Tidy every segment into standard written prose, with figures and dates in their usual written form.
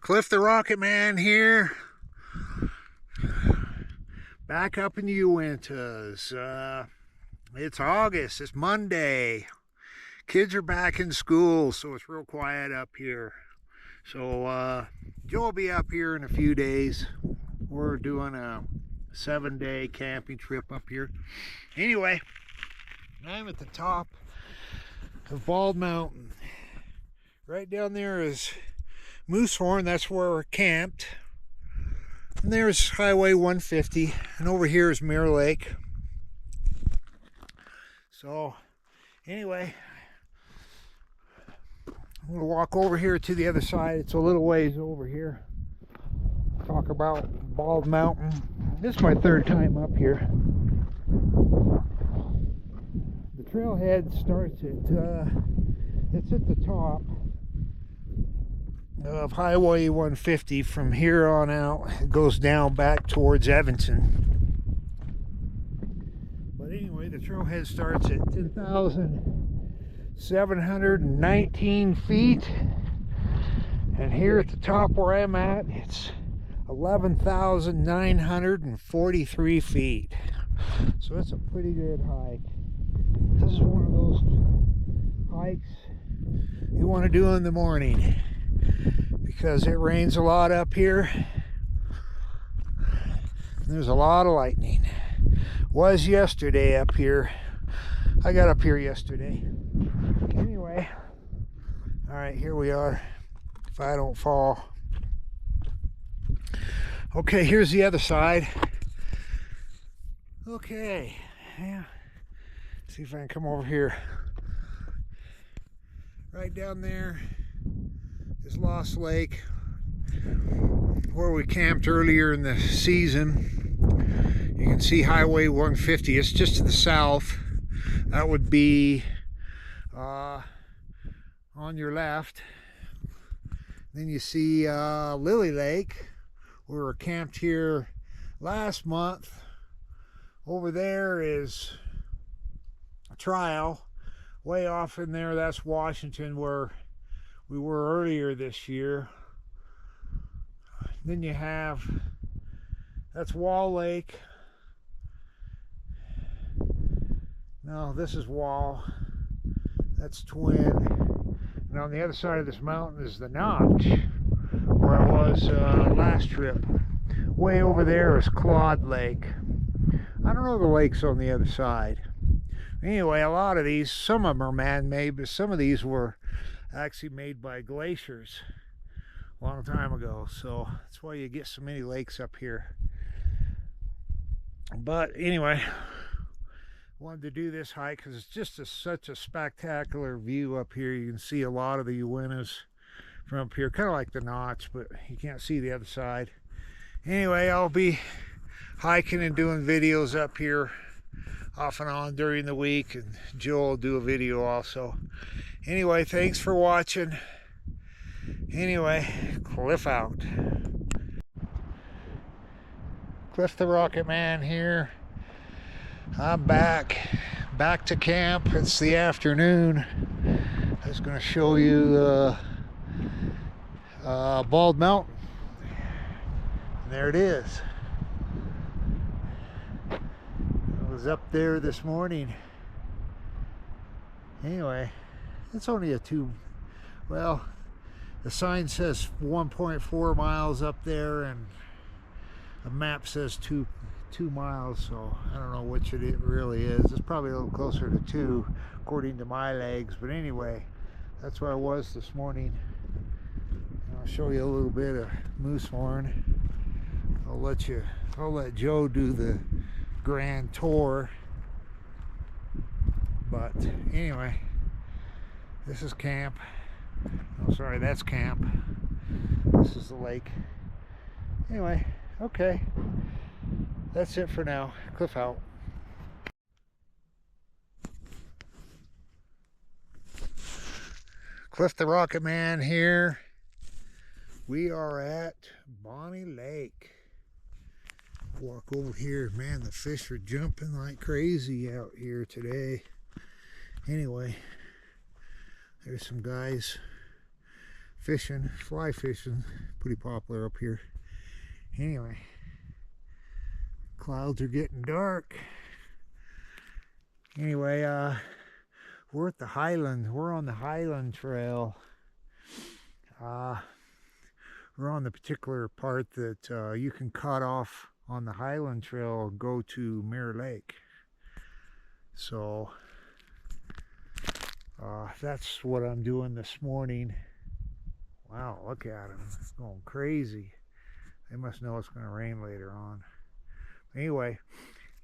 Cliff the Rocket Man here. Back up in Uintas. It's August. It's Monday. Kids are back in school, so it's real quiet up here. So Joe will be up here in a few days. We're doing a 7-day camping trip up here. Anyway, I'm at the top of Bald Mountain. Right down there is Moosehorn. That's where we're camped. And there's Highway 150, and over here is Mirror Lake. So anyway, I'm going to walk over here to the other side. It's a little ways over here. Talk about Bald Mountain. This is my third time up here. The trailhead starts at, it's at the top of Highway 150. From here on out, it goes down back towards Evanston. But anyway, the trailhead starts at 10,719 feet, and here at the top where I'm at, it's 11,943 feet. So it's a pretty good hike. This is one of those hikes you want to do in the morning, because it rains a lot up here. There's a lot of lightning. Was yesterday up here. I got up here yesterday. Anyway, all right, here we are. If I don't fall. Okay, here's the other side. Okay, yeah. See if I can come over here. Right down there is Lost Lake, where we camped earlier in the season. You can see Highway 150. It's just to the south. That would be on your left. Then you see Lily Lake. We were camped here last month. Over there is a Trial. Way off in there, that's Washington, where we were earlier this year. Then you have, that's Wall Lake. No, this is Wall. That's Twin. And on the other side of this mountain is the Notch, where I was last trip. Way over there is Claude Lake. I don't know the lakes on the other side. Anyway, a lot of these, some of them are man-made, but some of these were actually made by glaciers a long time ago. So that's why you get so many lakes up here. But anyway, wanted to do this hike because it's just such a spectacular view up here. You can see a lot of the Uintas from up here, kind of like the Notch, but you can't see the other side. Anyway, I'll be hiking and doing videos up here off and on during the week, and Joel will do a video also. Anyway, thanks for watching. Anyway, Cliff out. Cliff the Rocket Man here. I'm back to camp. It's the afternoon. I was going to show you the Bald Mountain. And there it is. I was up there this morning. Anyway, it's only well, the sign says 1.4 miles up there, and the map says 2 miles, so I don't know which it really is. It's probably a little closer to 2 according to my legs, but anyway, that's where I was this morning. I'll show you a little bit of Moosehorn. I'll let Joe do the grand tour. But anyway, this is camp. Oh, sorry, that's camp. This is the lake. Anyway, okay. That's it for now. Cliff out. Cliff the Rocket Man here. We are at Bonnie Lake. Walk over here. Man, the fish are jumping like crazy out here today. Anyway, there's some guys fishing, fly fishing, pretty popular up here. Anyway, clouds are getting dark. Anyway, we're at the Highland. We're on the Highland Trail. We're on the particular part that you can cut off on the Highland Trail and go to Mirror Lake. So that's what I'm doing this morning. Wow, look at him. It's going crazy. They must know it's going to rain later on. Anyway,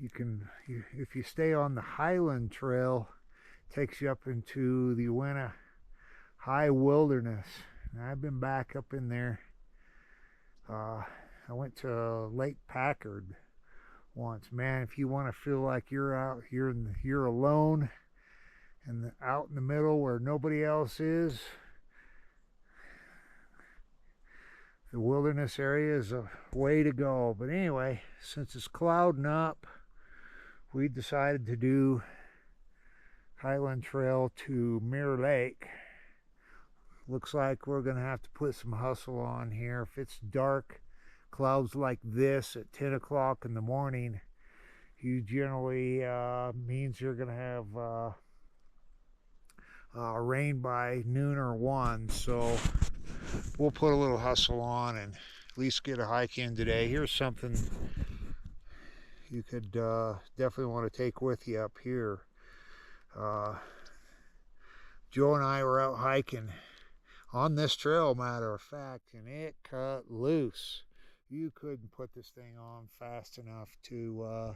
if you stay on the Highland Trail, it takes you up into the Uinta High Wilderness. And I've been back up in there. I went to Lake Packard once. Man, if you want to feel like you're out here you're alone and out in the middle where nobody else is, the wilderness area is a way to go. But anyway, since it's clouding up, we decided to do Highland Trail to Mirror Lake. Looks like we're gonna have to put some hustle on here. If it's dark, clouds like this at 10 o'clock in the morning, you generally means you're gonna have rain by noon or 1. So we'll put a little hustle on and at least get a hike in today. Here's something you could definitely want to take with you up here. Joe and I were out hiking on this trail, matter of fact, and it cut loose. You couldn't put this thing on fast enough to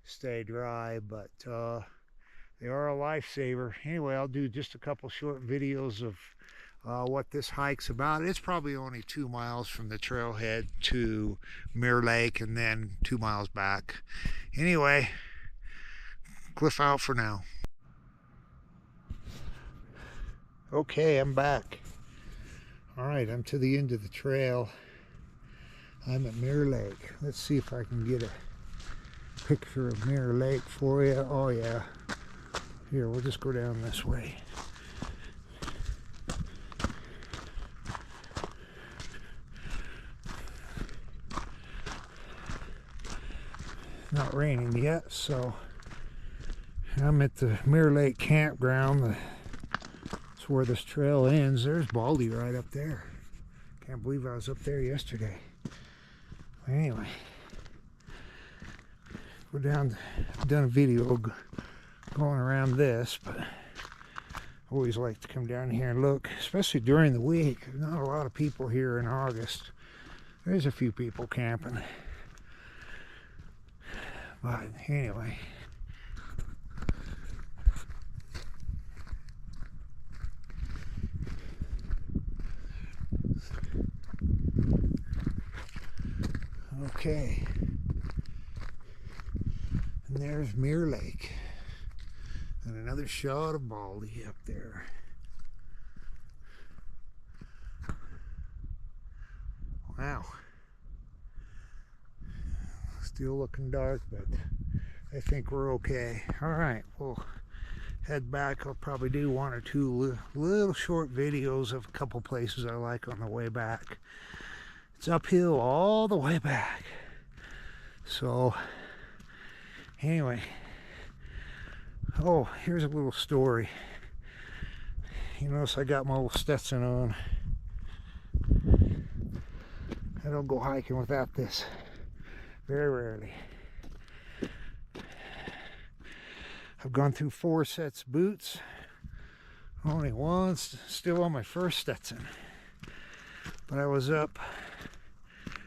stay dry, but they are a lifesaver. Anyway, I'll do just a couple short videos of what this hike's about. It's probably only 2 miles from the trailhead to Mirror Lake and then 2 miles back. Anyway, cliff out for now. Okay, I'm back. All right, I'm to the end of the trail. I'm at Mirror Lake. Let's see if I can get a picture of Mirror Lake for you. Oh yeah. Here, we'll just go down this way. Not raining yet, so I'm at the Mirror Lake campground. That's where this trail ends. There's Baldy right up there. Can't believe I was up there yesterday. Anyway, we're down. I've done a video going around this, but I always like to come down here and look, especially during the week. There's not a lot of people here in August. There's a few people camping. But anyway, okay, and there's Mirror Lake, and another shot of Baldy up there. Wow. Still looking dark, but I think we're okay. All right, we'll head back. I'll probably do 1 or 2 little short videos of a couple places I like on the way back. It's uphill all the way back. So anyway, oh, here's a little story. You notice I got my old Stetson on. I don't go hiking without this. Very rarely. I've gone through 4 sets of boots. Only one still on my first Stetson. But I was up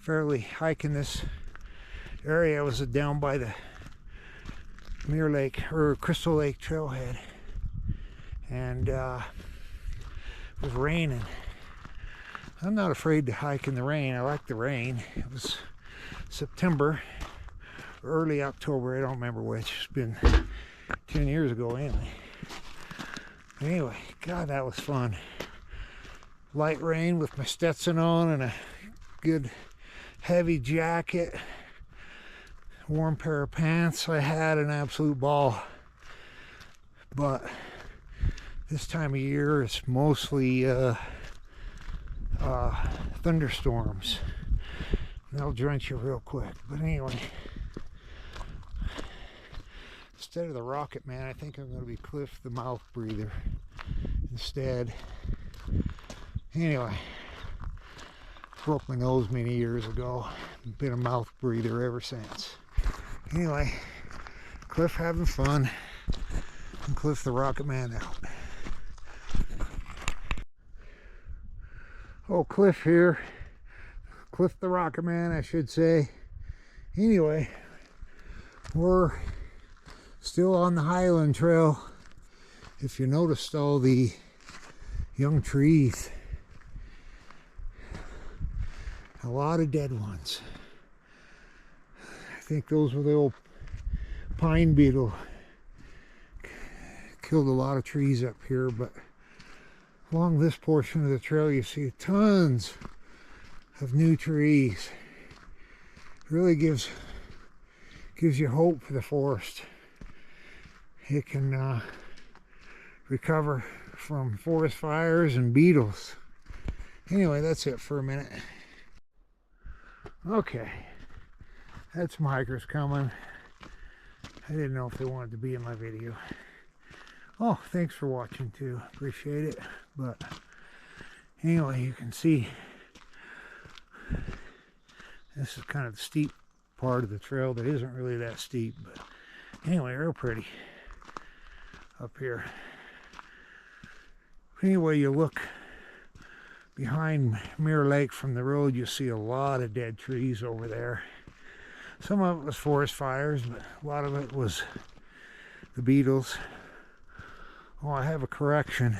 fairly hiking this area. I was down by the Mirror Lake or Crystal Lake trailhead, and it was raining. I'm not afraid to hike in the rain. I like the rain. It was September, early October, I don't remember which. It's been 10 years ago anyway. God, that was fun. Light rain with my Stetson on and a good heavy jacket, warm pair of pants. I had an absolute ball. But this time of year it's mostly thunderstorms. They'll drench you real quick. But anyway, instead of the Rocket Man, I think I'm going to be Cliff the mouth breather instead. Anyway, broke my nose many years ago. Been a mouth breather ever since. Anyway, Cliff having fun, and Cliff the Rocket Man out. Oh, Cliff here. Cliff the Rocket Man, I should say. Anyway, we're still on the Highland Trail. If you noticed all the young trees, a lot of dead ones. I think those were the old pine beetle. Killed a lot of trees up here, but along this portion of the trail you see tons of new trees. It really gives you hope for the forest. It can recover from forest fires and beetles. Anyway, that's it for a minute. Okay, that's some hikers coming. I didn't know if they wanted to be in my video. Oh, thanks for watching too. Appreciate it. But anyway, you can see this is kind of the steep part of the trail that isn't really that steep. But anyway, real pretty up here. Anyway, you look behind Mirror Lake from the road, you see a lot of dead trees over there. Some of it was forest fires, but a lot of it was the beetles. Oh, I have a correction.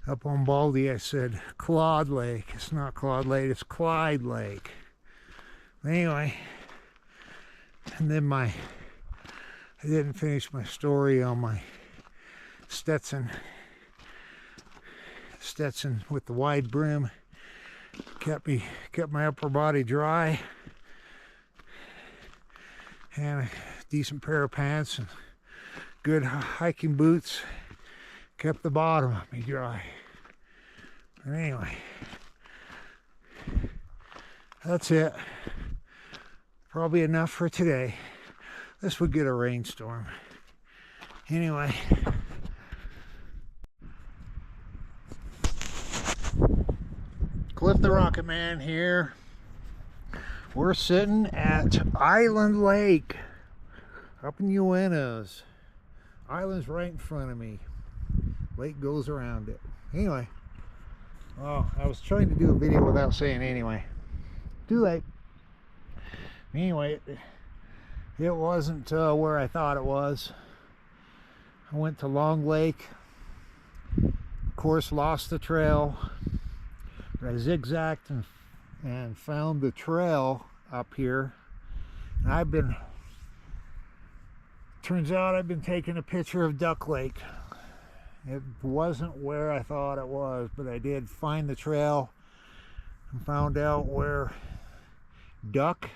Up on Baldy, I said Claude Lake. It's not Claude Lake, it's Clyde Lake. Anyway, and then I didn't finish my story on my Stetson with the wide brim. Kept my upper body dry, and a decent pair of pants and good hiking boots kept the bottom of me dry. But anyway, that's it. Probably enough for today. This would get a rainstorm. Anyway, Cliff the Rocket Man here. We're sitting at Island Lake up in Uintas. Island's right in front of me. Lake goes around it. Anyway, oh, I was trying to do a video without saying anyway. Too late. Anyway, it wasn't where I thought it was. I went to Long Lake. Of course, lost the trail. But I zigzagged and found the trail up here. And turns out I've been taking a picture of Duck Lake. It wasn't where I thought it was, but I did find the trail and found out where Duck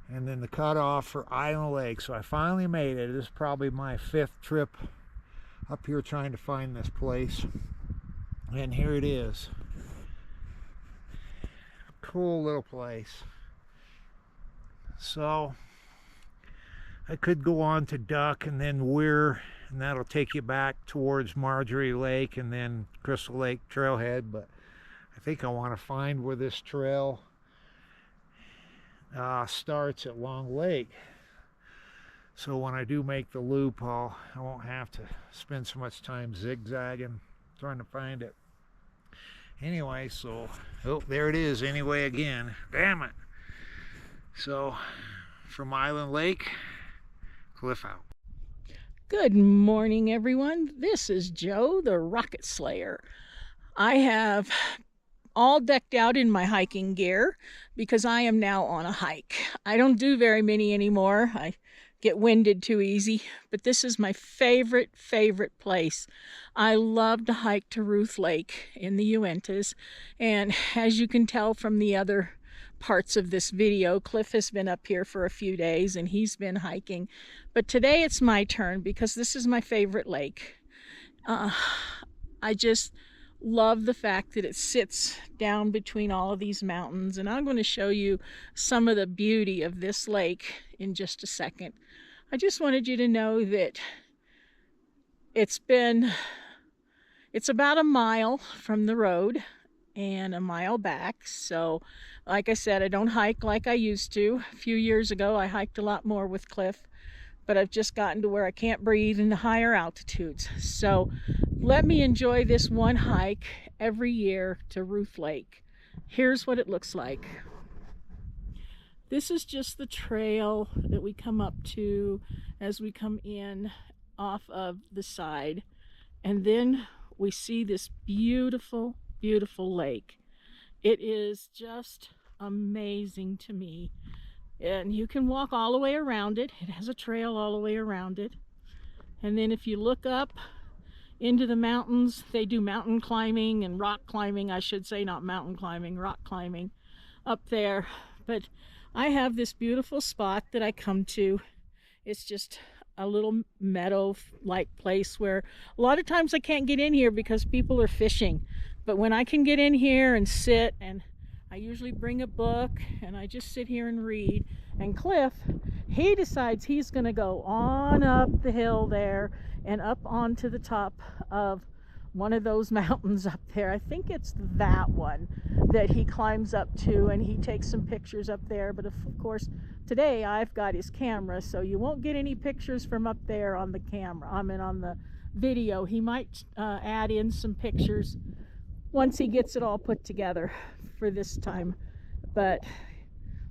and then the cutoff for Island Lake. So I finally made it. This is probably my 5th trip up here trying to find this place. And here it is. Cool little place. So I could go on to Duck and then Weir, and that'll take you back towards Marjorie Lake and then Crystal Lake Trailhead, but I think I want to find where this trail starts at Long Lake. So when I do make the loop, I won't have to spend so much time zigzagging trying to find it. Anyway, so, oh, there it is anyway again. Damn it. So, from Island Lake, Cliff out. Good morning, everyone. This is Joe, the Rocket Slayer. I have all decked out in my hiking gear because I am now on a hike. I don't do very many anymore. I get winded too easy, but this is my favorite place. I love to hike to Ruth Lake in the Uintas, and as you can tell from the other parts of this video, Cliff has been up here for a few days and he's been hiking, but today it's my turn because this is my favorite lake. I just love the fact that it sits down between all of these mountains, and I'm going to show you some of the beauty of this lake in just a second. I just wanted you to know that it's about a mile from the road and a mile back. So like I said, I don't hike like I used to. A few years ago I hiked a lot more with Cliff, but I've just gotten to where I can't breathe in the higher altitudes. So let me enjoy this one hike every year to Ruth Lake. Here's what it looks like. This is just the trail that we come up to as we come in off of the side. And then we see this beautiful, beautiful lake. It is just amazing to me. And you can walk all the way around it. It has a trail all the way around it. And then if you look up into the mountains, they do mountain climbing and rock climbing, I should say, not mountain climbing, rock climbing up there. But I have this beautiful spot that I come to. It's just a little meadow-like place where a lot of times I can't get in here because people are fishing. But when I can get in here and sit, and I usually bring a book and I just sit here and read. And Cliff, he decides he's going to go on up the hill there and up onto the top of one of those mountains up there. I think it's that one that he climbs up to, and he takes some pictures up there. But of course, today I've got his camera, so you won't get any pictures from up there on the camera. I mean, on the video. He might add in some pictures once he gets it all put together for this time. But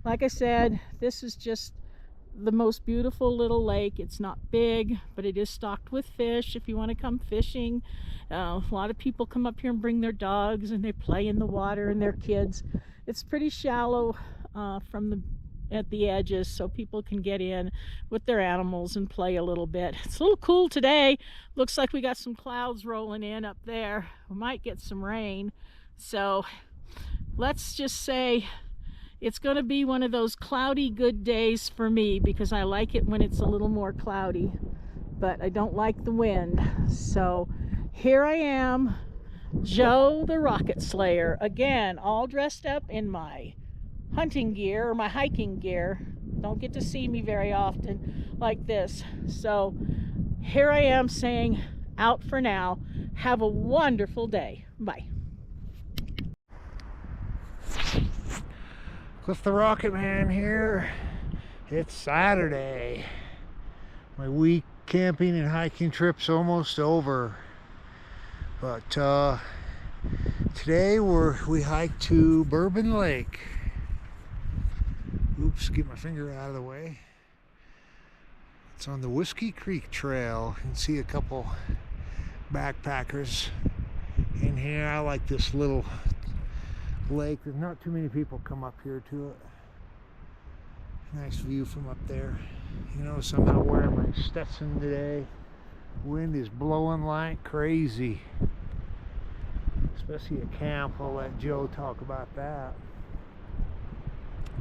like I said, this is just the most beautiful little lake. It's not big, but it is stocked with fish if you want to come fishing. A lot of people come up here and bring their dogs, and they play in the water, and their kids. It's pretty shallow at the edges, so people can get in with their animals and play a little bit. It's a little cool today. Looks like we got some clouds rolling in up there. We might get some rain. So let's just say it's going to be one of those cloudy good days for me, because I like it when it's a little more cloudy, but I don't like the wind. So here I am, Joe the Rocket Slayer, again, all dressed up in my hunting gear or my hiking gear. Don't get to see me very often like this. So here I am saying, out for now. Have a wonderful day. Bye. Cliff the Rocket Man here. It's Saturday. My week camping and hiking trip's almost over. But today we hiked to Bourbon Lake. Oops, get my finger out of the way. It's on the Whiskey Creek Trail. You can see a couple backpackers in here. I like this little lake. There's not too many people come up here to it. Nice view from up there. You notice I'm not wearing my Stetson today. Wind is blowing like crazy, especially at camp. I'll let Joe talk about that.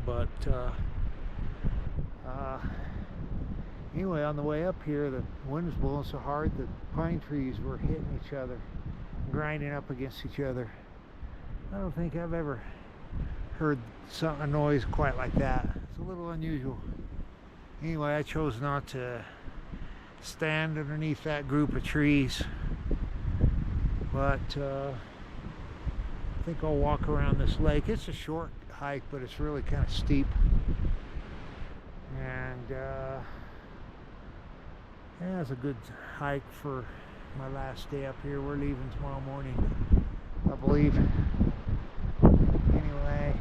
But anyway, on the way up here, the wind was blowing so hard the pine trees were hitting each other, grinding up against each other. I don't think I've ever heard a noise quite like that. It's a little unusual. Anyway, I chose not to stand underneath that group of trees, but I think I'll walk around this lake. It's a short hike, but it's really kind of steep, and yeah, it's a good hike for my last day up here. We're leaving tomorrow morning, I believe. Anyway,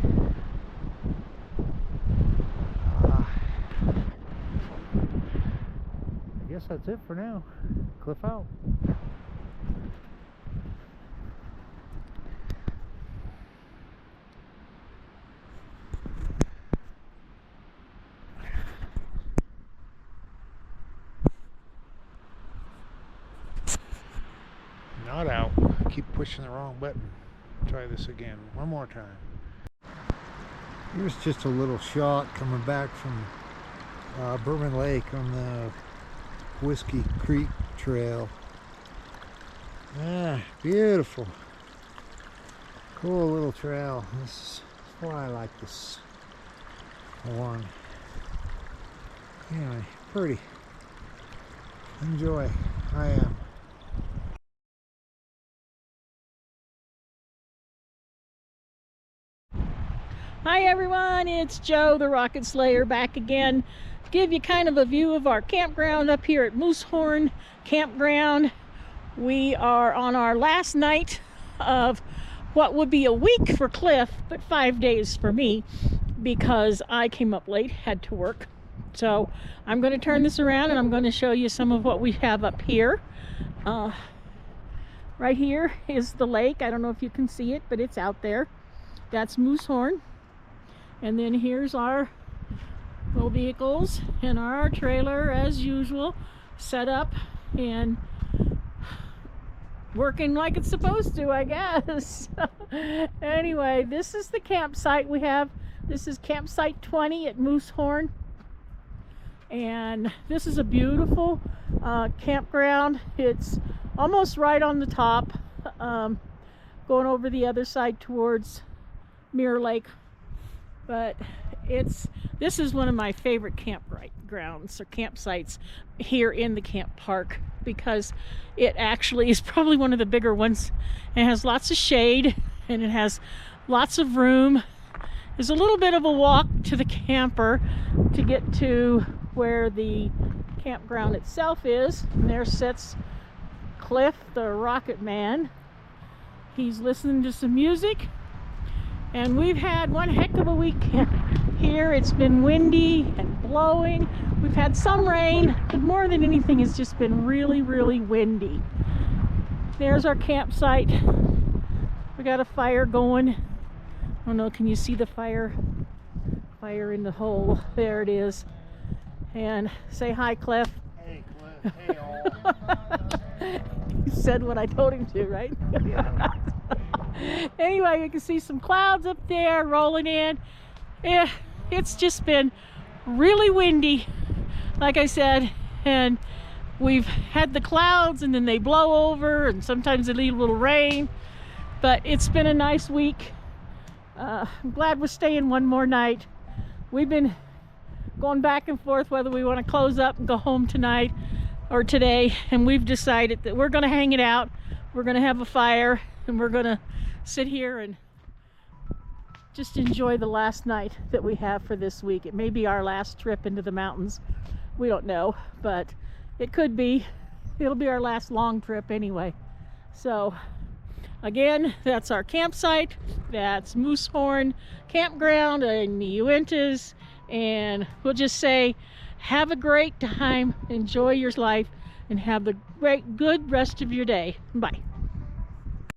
I guess that's it for now. Cliff out. Not out. I keep pushing the wrong button. Try this again one more time. Here's just a little shot coming back from Bourbon Lake on the Whiskey Creek Trail. Ah, beautiful. Cool little trail. This is why I like this one. Anyway, pretty. Enjoy. I am. Hi everyone, it's Joe the Rocket Slayer back again. Give you kind of a view of our campground up here at Moosehorn Campground. We are on our last night of what would be a week for Cliff, but 5 days for me because I came up late, had to work. So I'm going to turn this around and I'm going to show you some of what we have up here. Right here is the lake. I don't know if you can see it, but it's out there. That's Moosehorn. And then here's our little vehicles and our trailer as usual, set up and working like it's supposed to, I guess. Anyway, this is the campsite we have. This is campsite 20 at Moosehorn. And this is a beautiful campground. It's almost right on the top, going over the other side towards Mirror Lake. But this is one of my favorite campgrounds or campsites here in the camp park, because it actually is probably one of the bigger ones. It has lots of shade and it has lots of room. There's a little bit of a walk to the camper to get to where the campground itself is. And there sits Cliff the Rocket Man. He's listening to some music. And we've had one heck of a weekend here. It's been windy and blowing. We've had some rain, but more than anything, it's just been really, really windy. There's our campsite. We got a fire going. I don't know, can you see the fire? Fire in the hole. There it is. And say hi, Cliff. Hey, Cliff. Hey, all. You said what I told him to, right? Anyway, you can see some clouds up there rolling in. Yeah, it's just been really windy, like I said, and we've had the clouds and then they blow over and sometimes they leave a little rain, but it's been a nice week. I'm glad we're staying one more night. We've been going back and forth whether we want to close up and go home tonight or today, and we've decided that we're going to hang it out. We're going to have a fire and we're going to sit here and just enjoy the last night that we have for this week. It may be our last trip into the mountains. We don't know, but it could be. It'll be our last long trip anyway. So again, that's our campsite. That's Moosehorn Campground in the Uintas. And we'll just say, have a great time, enjoy your life, and have the good rest of your day. Bye.